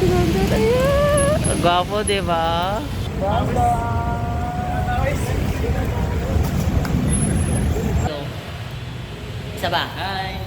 si London. Ayan. Ang gwapo, diba? Isa ba? Hi.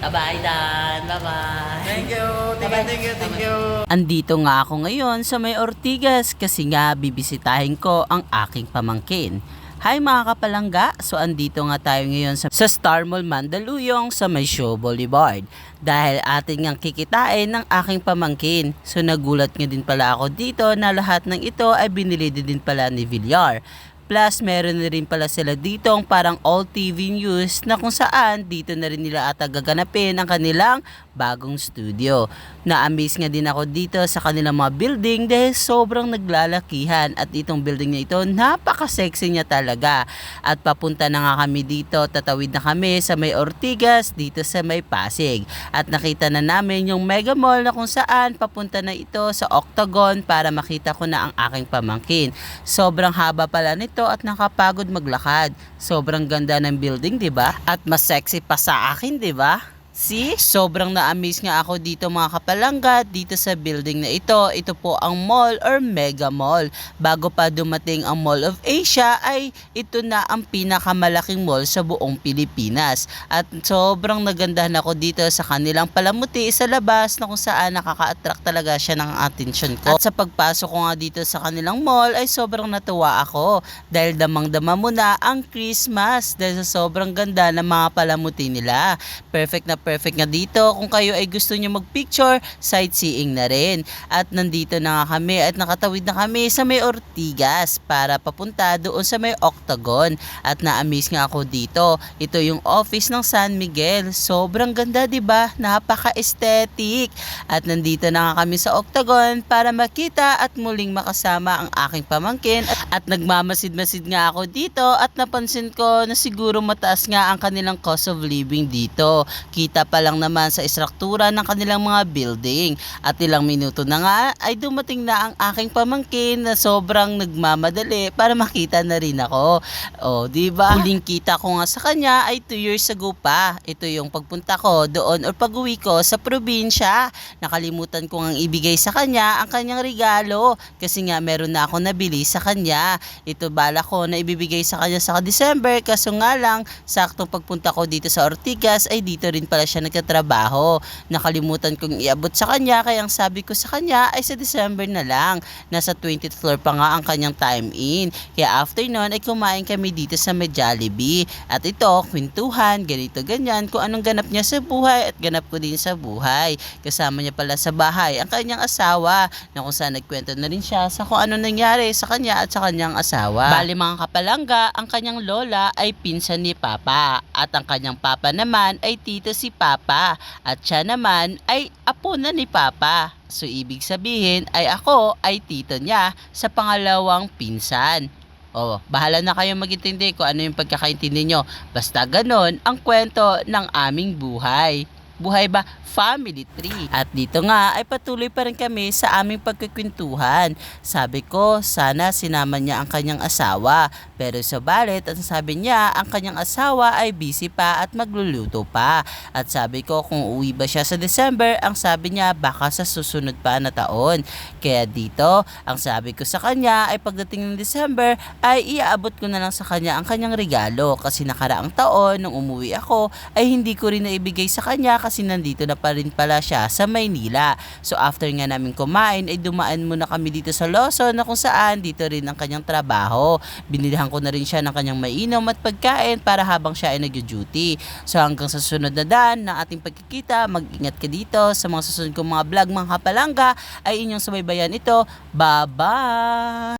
Bye-bye, Dan. Bye-bye. Thank you. Thank you. Andito nga ako ngayon sa may Ortigas kasi nga bibisitahin ko ang aking pamangkin. Hi mga kapalangga, so andito nga tayo ngayon sa Star Mall Mandaluyong sa may Show Boulevard dahil atin ngang kikitain ng aking pamangkin. So nagulat nga din pala ako dito na lahat ng ito ay binili din pala ni Villar. Plus, meron na rin pala sila dito ang parang all TV news na kung saan dito na rin nila ata gaganapin ang kanilang bagong studio. Na-amaze nga din ako dito sa kanilang mga building dahil sobrang naglalakihan at itong building na ito napaka-sexy niya talaga. At papunta na nga kami dito, tatawid na kami sa may Ortigas dito sa may Pasig. At nakita na namin yung mega mall na kung saan papunta na ito sa Octagon para makita ko na ang aking pamangkin. Sobrang haba pala nito at nakapagod maglakad. Sobrang ganda ng building, 'di ba? At mas sexy pa sa akin, 'di ba? See? Sobrang na-amaze nga ako dito mga kapalangga dito sa building na ito. Ito po ang mall or mega mall. Bago pa dumating ang Mall of Asia ay ito na ang pinakamalaking mall sa buong Pilipinas. At sobrang nagandahan ako dito sa kanilang palamuti sa labas na kung saan nakaka-attract talaga siya ng atensyon ko. At sa pagpasok ko nga dito sa kanilang mall ay sobrang natuwa ako dahil damang-dama mo na ang Christmas dahil sa sobrang ganda ng mga palamuti nila. Perfect nga dito kung kayo ay gusto nyo magpicture, sightseeing na rin. At nandito na nga kami at nakatawid na kami sa may Ortigas para papunta doon sa may Octagon. At na-amaze nga ako dito. Ito yung office ng San Miguel. Sobrang ganda, 'di ba? Napaka-aesthetic. At nandito na nga kami sa Octagon para makita at muling makasama ang aking pamangkin. At nagmamasid-masid nga ako dito at napansin ko na siguro mataas nga ang kanilang cost of living dito. Kita pa lang naman sa istruktura ng kanilang mga building. At ilang minuto na nga ay dumating na ang aking pamangkin na sobrang nagmamadali para makita na rin ako. O, diba? Huling kita ko nga sa kanya ay 2 years ago pa. Ito yung pagpunta ko doon or pag-uwi ko sa probinsya. Nakalimutan ko ngang ibigay sa kanya ang kanyang regalo kasi nga meron na ako nabili sa kanya. Ito bala ko na ibibigay sa kanya sa December kaso nga lang saktong pagpunta ko dito sa Ortigas ay dito rin pala siya nagtatrabaho. Nakalimutan kong iabot sa kanya kaya ang sabi ko sa kanya ay sa December na lang. Nasa 20th floor pa nga ang kanyang time in. Kaya after nun ay kumain kami dito sa may Jollibee. At ito, kwentuhan, ganito ganyan kung anong ganap niya sa buhay at ganap ko din sa buhay. Kasama niya pala sa bahay ang kanyang asawa na kung saan nagkwento na rin siya sa kung anong nangyari sa kanya at sa kanyang asawa. Bali mga kapalangga, ang kanyang lola ay pinsan ni Papa at ang kanyang papa naman ay tito si Papa at siya naman ay apo na ni Papa. So ibig sabihin ay ako ay tito niya sa pangalawang pinsan. Oh, bahala na kayong magintindi kung ano yung pagkakaintindi nyo. Basta ganon ang kwento ng aming buhay. Buhay ba? Family tree. At dito nga ay patuloy pa rin kami sa aming pagkikwentuhan. Sabi ko sana sinama niya ang kanyang asawa. Pero sa balit ang sabi niya ang kanyang asawa ay busy pa at magluluto pa. At sabi ko kung uwi ba siya sa December, ang sabi niya baka sa susunod pa na taon. Kaya dito ang sabi ko sa kanya ay pagdating ng December ay iaabot ko na lang sa kanya ang kanyang regalo. Kasi nakaraang taon nung umuwi ako ay hindi ko rin naibigay sa kanya kasi nandito na pa rin pala siya sa Maynila. So after nga namin kumain ay dumaan muna kami dito sa Lawson na kung saan dito rin ang kanyang trabaho. Binilhan ko na rin siya ng kanyang mainom at pagkain para habang siya ay nag-duty. So hanggang sa susunod na daan ng ating pagkikita, mag-ingat ka dito sa mga susunod kong mga vlog mga kapalangga ay inyong subaybayan ito. Bye-bye!